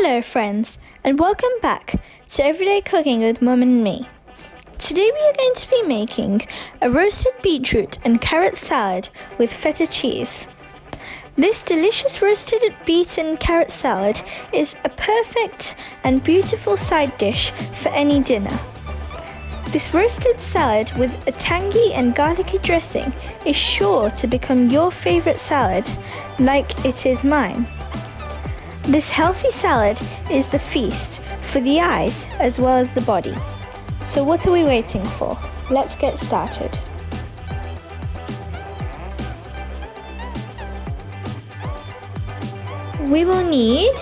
Hello friends, and welcome back to Everyday Cooking with Mum and me. Today we are going to be making a roasted beetroot and carrot salad with feta cheese. This delicious roasted beet and carrot salad is a perfect and beautiful side dish for any dinner. This roasted salad with a tangy and garlicky dressing is sure to become your favorite salad, like it is mine. This healthy salad is the feast for the eyes as well as the body. So what are we waiting for? Let's get started. We will need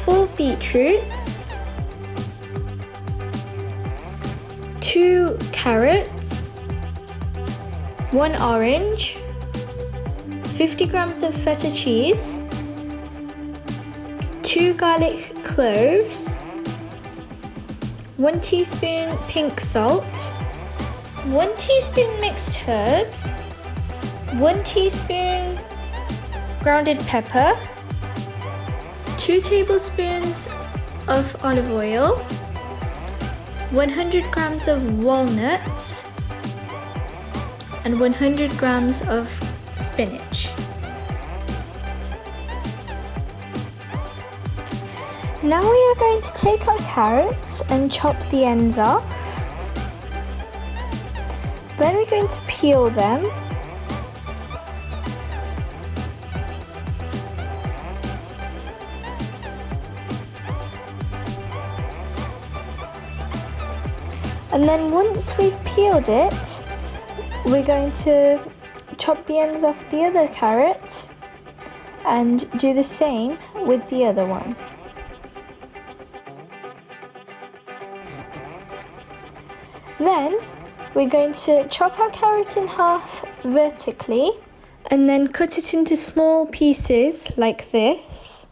4 beetroots, 2 carrots, 1 orange, 50 grams of feta cheese, 2 garlic cloves, 1 teaspoon pink salt, 1 teaspoon mixed herbs, 1 teaspoon grounded pepper, 2 tablespoons of olive oil, 100 grams of walnuts, and 100 grams of spinach. Now we are going to take our carrots and chop the ends off. Then we're going to peel them. And then once we've peeled it, we're going to chop the ends off the other carrot and do the same with the other one. Then we're going to chop our carrot in half vertically and then cut it into small pieces like this.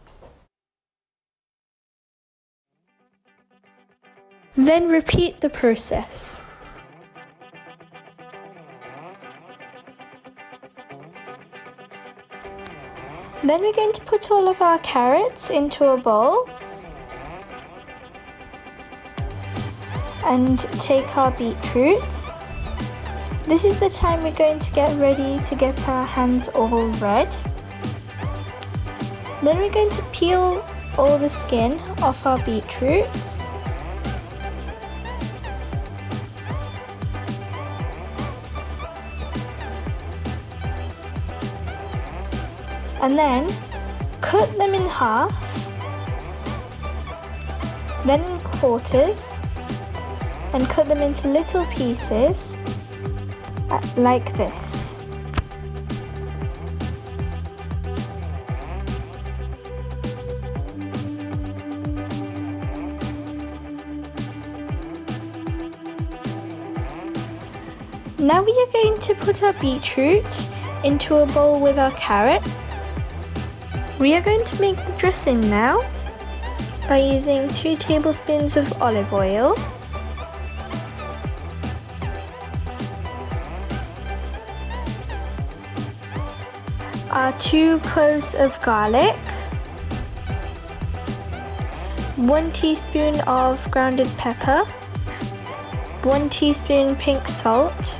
Then repeat the process. Then we're going to put all of our carrots into a bowl and take our beetroots. This is the time we're going to get ready to get our hands all red. Then we're going to peel all the skin off our beetroots. And then cut them in half, then in quarters, and cut them into little pieces like this. Now we are going to put our beetroot into a bowl with our carrot. We are going to make the dressing now by using 2 tablespoons of olive oil, our 2 cloves of garlic, 1 teaspoon of grounded pepper, 1 teaspoon pink salt,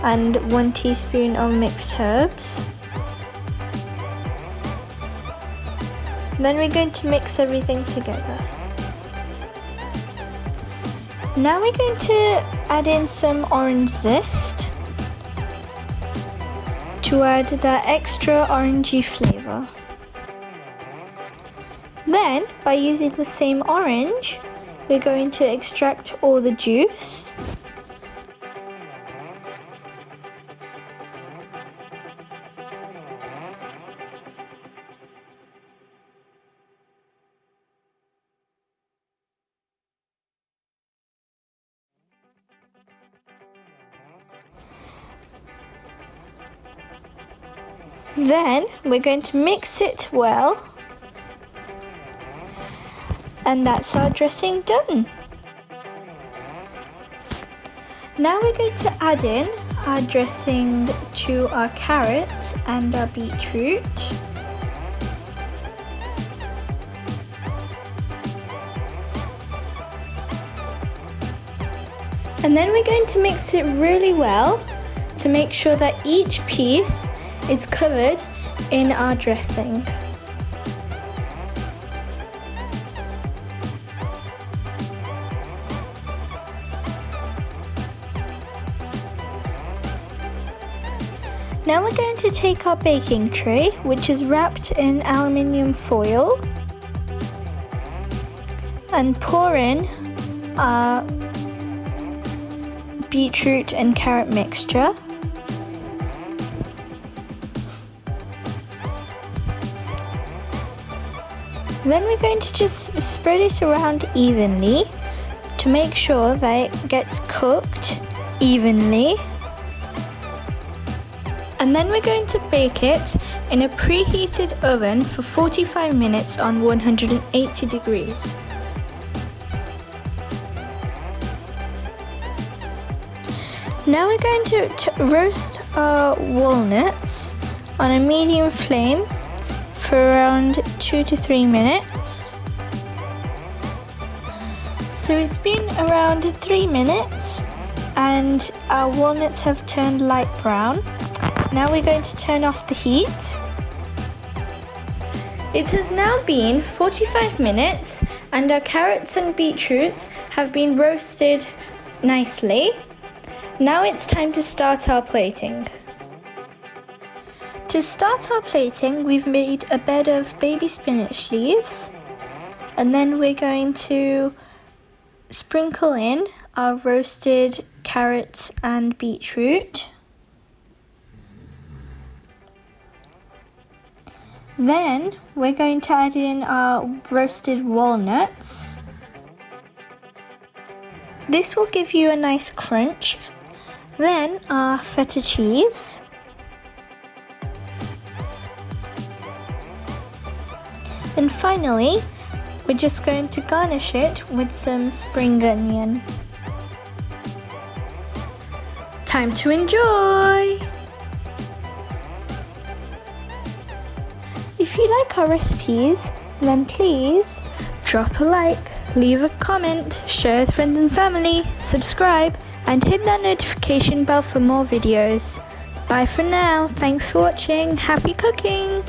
and 1 teaspoon of mixed herbs. Then we're going to mix everything together. Now we're going to add in some orange zest to add that extra orangey flavour. Then, by using the same orange, we're going to extract all the juice. Then we're going to mix it well, and that's our dressing done. Now we're going to add in our dressing to our carrots and our beetroot. And then we're going to mix it really well to make sure that each piece is covered in our dressing. Now we're going to take our baking tray, which is wrapped in aluminium foil, and pour in our beetroot and carrot mixture. Then we're going to just spread it around evenly to make sure that it gets cooked evenly. And then we're going to bake it in a preheated oven for 45 minutes on 180 degrees. Now we're going to roast our walnuts on a medium flame for around 2 to 3 minutes. So it's been around 3 minutes and our walnuts have turned light brown. Now we're going to turn off the heat. It has now been 45 minutes and our carrots and beetroots have been roasted nicely. Now it's time to start our plating. To start our plating, we've made a bed of baby spinach leaves, and then we're going to sprinkle in our roasted carrots and beetroot. Then we're going to add in our roasted walnuts. This will give you a nice crunch. Then our feta cheese. And finally, we're just going to garnish it with some spring onion. Time to enjoy! If you like our recipes, then please drop a like, leave a comment, share with friends and family, subscribe, and hit that notification bell for more videos. Bye for now, thanks for watching, happy cooking!